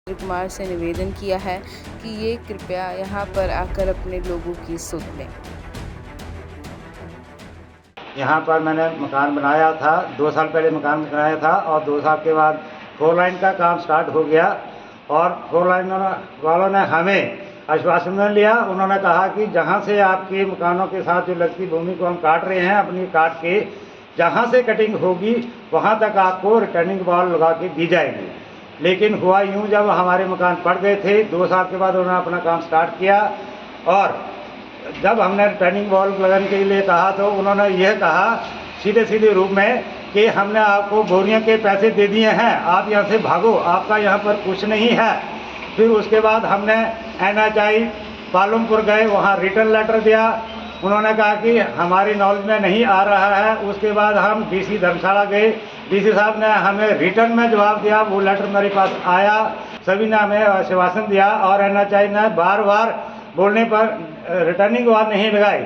कुमार से निवेदन किया है कि ये कृपया यहाँ पर आकर अपने लोगों की सुध लें। यहाँ पर मैंने मकान बनाया था, 2 साल पहले मकान बनाया था और 2 साल के बाद 4 लाइन का काम स्टार्ट हो गया और 4 लाइन वालों ने हमें आश्वासन लिया। उन्होंने कहा कि जहाँ से आपके मकानों के साथ जो लगती भूमि को हम काट रहे हैं, अपनी काट के जहाँ से कटिंग होगी वहाँ तक आपको रिटर्निंग वॉल लगा के दी जाएगी। लेकिन हुआ यूँ, जब हमारे मकान पड़ गए थे 2 साल के बाद उन्होंने अपना काम स्टार्ट किया और जब हमने रिटर्निंग वॉल लगाने के लिए कहा तो उन्होंने यह कहा सीधे रूप में कि हमने आपको बोरियों के पैसे दे दिए हैं, आप यहाँ से भागो, आपका यहाँ पर कुछ नहीं है। फिर उसके बाद हमने NHI पालमपुर गए, वहाँ रिटर्न लेटर दिया। उन्होंने कहा कि हमारी नॉलेज में नहीं आ रहा है। उसके बाद हम DC धर्मशाला गए, DC साहब ने हमें रिटर्न में जवाब दिया, वो लेटर मेरे पास आया। सभी ने हमें आश्वासन दिया और NHI ने बार बोलने पर रिटर्निंग वॉल नहीं लगाई।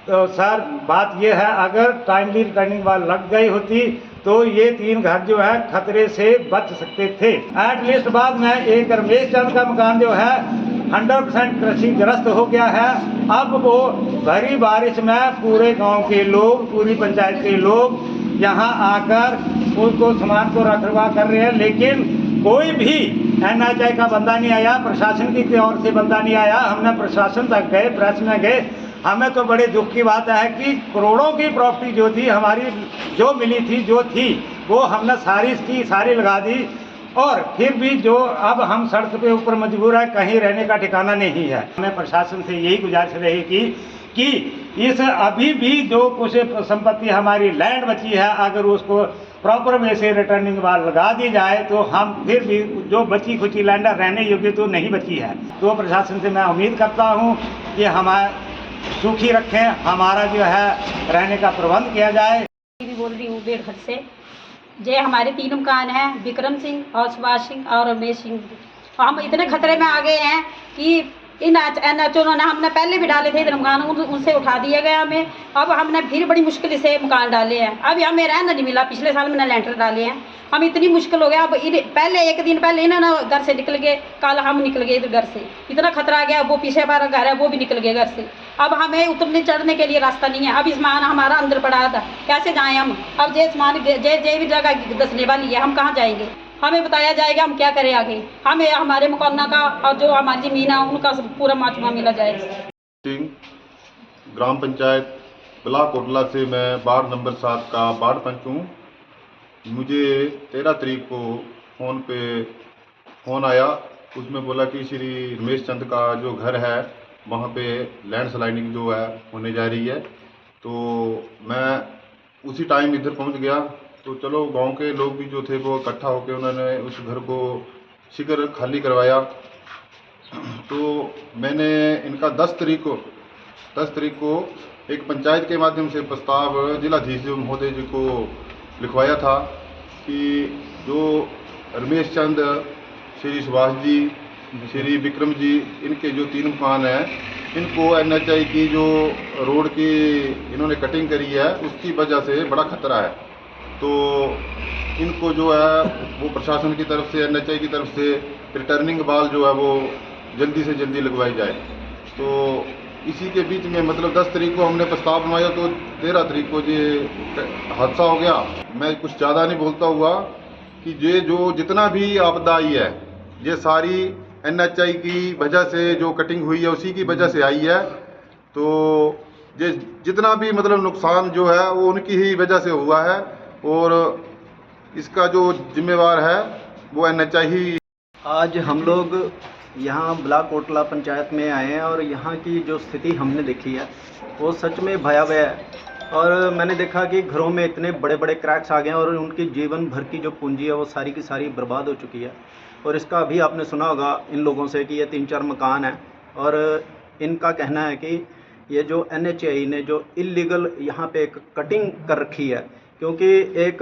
तो सर बात यह है, अगर टाइमली रिटर्निंग वॉल लग गई होती तो ये 3 घर जो है खतरे से बच सकते थे। एटलीस्ट बाद में एक रमेश चंद का मकान जो है 100% कृषिग्रस्त हो गया है। अब वो भरी बारिश में पूरे गांव के लोग, पूरी पंचायत के लोग यहाँ आकर उसको सामान को रखरखाव कर रहे हैं, लेकिन कोई भी NHI का बंदा नहीं आया, प्रशासन की ओर से बंदा नहीं आया। हमने प्रशासन तक गए, प्रेस में गए। हमें तो बड़े दुख की बात है कि करोड़ों की प्रॉपर्टी जो थी हमारी, जो मिली थी, जो थी वो हमने सारी लगा दी और फिर भी जो अब हम सड़क पे ऊपर मजबूर है, कहीं रहने का ठिकाना नहीं है। हमें प्रशासन से यही गुजारिश रहेगी कि इस अभी भी जो कुछ संपत्ति हमारी लैंड बची है, अगर उसको प्रॉपर वे से रिटर्निंग वॉल लगा दी जाए तो हम फिर भी जो बची खुची लैंड रहने योग्य तो नहीं बची है। तो प्रशासन से मैं उम्मीद करता हूँ कि हमारे सुखी रखें, हमारा जो है रहने का प्रबंध किया जाए। भी बोल रही हूँ बेड़घट से। जे हमारे 3 मकान हैं, विक्रम सिंह और सुभाष सिंह और रमेश सिंह। हम इतने खतरे में आ गए हैं कि इन NHO ने हमने पहले भी डाले थे इधर मकान, उनसे उठा दिया गया हमें। अब हमने फिर बड़ी मुश्किल से मकान डाले हैं। अब हमें रहना नहीं मिला, पिछले साल मैंने लेंटर डाले हैं। हम इतनी मुश्किल हो गया। अब पहले 1 दिन पहले इन्होंने घर से निकल गए, कल हम निकल गए इधर घर से। इतना खतरा आ गया। वो पीछे हमारा घर है, वो भी निकल गए घर से। अब हमें उतरने चढ़ने के लिए रास्ता नहीं है। अब सामान हमारा अंदर पड़ा था, कैसे जाएँ हम? अब जे सामान जे भी जगह दसने वाली है, हम कहाँ जाएंगे? हमें बताया जाएगा हम क्या करें आगे। हमें हमारे मकान का और जो हमारी ज़मीन है उनका पूरा माचुमा मिला जाए। ग्राम पंचायत ब्लॉक कोटला से मैं वार्ड नंबर 7 का वार्ड पंच हूँ। मुझे 13 तारीख को फ़ोन आया, उसमें बोला कि श्री रमेश चंद का जो घर है वहाँ पे लैंडस्लाइडिंग जो है होने जा रही है। तो मैं उसी टाइम इधर पहुँच गया। तो चलो गांव के लोग भी जो थे वो इकट्ठा होकर उन्होंने उस घर को शीघ्र खाली करवाया। तो मैंने इनका 10 तारीख को एक पंचायत के माध्यम से प्रस्ताव जिलाधीश महोदय जी को लिखवाया था कि जो रमेश चंद, श्री सुभाष जी, श्री विक्रम जी, इनके जो 3 मकान हैं, इनको NHI की जो रोड की इन्होंने कटिंग करी है उसकी वजह से बड़ा खतरा है। तो इनको जो है वो प्रशासन की तरफ से, NHI की तरफ से रिटर्निंग वॉल जो है वो जल्दी से जल्दी लगवाई जाए। तो इसी के बीच में मतलब 10 तारीख को हमने प्रस्ताव बनवाया तो 13 तारीख को ये हादसा हो गया। मैं कुछ ज़्यादा नहीं बोलता हुआ कि ये जो जितना भी आपदा आई है ये सारी NHI की वजह से जो कटिंग हुई है उसी की वजह से आई है। तो ये जितना भी मतलब नुकसान जो है वो उनकी ही वजह से हुआ है और इसका जो जिम्मेवार है वो NHI ही। आज हम लोग यहाँ ब्लॉक कोटला पंचायत में आए हैं और यहाँ की जो स्थिति हमने देखी है वो सच में भयावह है। और मैंने देखा कि घरों में इतने बड़े बड़े क्रैक्स आ गए हैं और उनकी जीवन भर की जो पूंजी है वो सारी की सारी बर्बाद हो चुकी है। और इसका अभी आपने सुना होगा इन लोगों से कि ये 3-4 मकान हैं और इनका कहना है कि ये जो NHI ने जो इलीगल यहाँ पे एक कटिंग कर रखी है, क्योंकि एक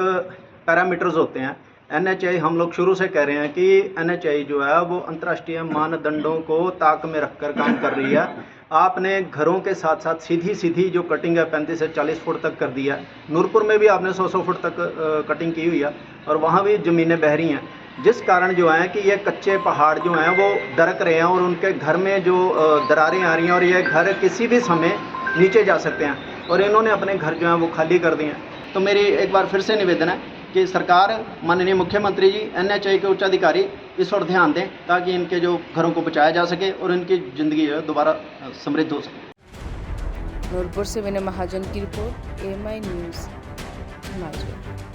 पैरामीटर्स होते हैं। NHI हम लोग शुरू से कह रहे हैं कि NHI जो है वो अंतर्राष्ट्रीय मानदंडों को ताक में रखकर काम कर रही है। आपने घरों के साथ साथ सीधी जो कटिंग है 35 से 40 फुट तक कर दी है। नूरपुर में भी आपने 100 फुट तक कटिंग की हुई है और वहाँ भी ज़मीनें बह रही हैं। जिस कारण जो है कि ये कच्चे पहाड़ जो हैं वो दरक रहे हैं और उनके घर में जो दरारें आ रही हैं और ये घर किसी भी समय नीचे जा सकते हैं और इन्होंने अपने घर जो हैं वो खाली कर दिए हैं। तो मेरी एक बार फिर से निवेदन है कि सरकार, माननीय मुख्यमंत्री जी, NHAI के उच्च अधिकारी इस ओर ध्यान दें ताकि इनके जो घरों को बचाया जा सके और इनकी ज़िंदगी जो है दोबारा समृद्ध हो सके। नूरपुर से विनय महाजन की रिपोर्ट, AMI न्यूज़ हिमाचल।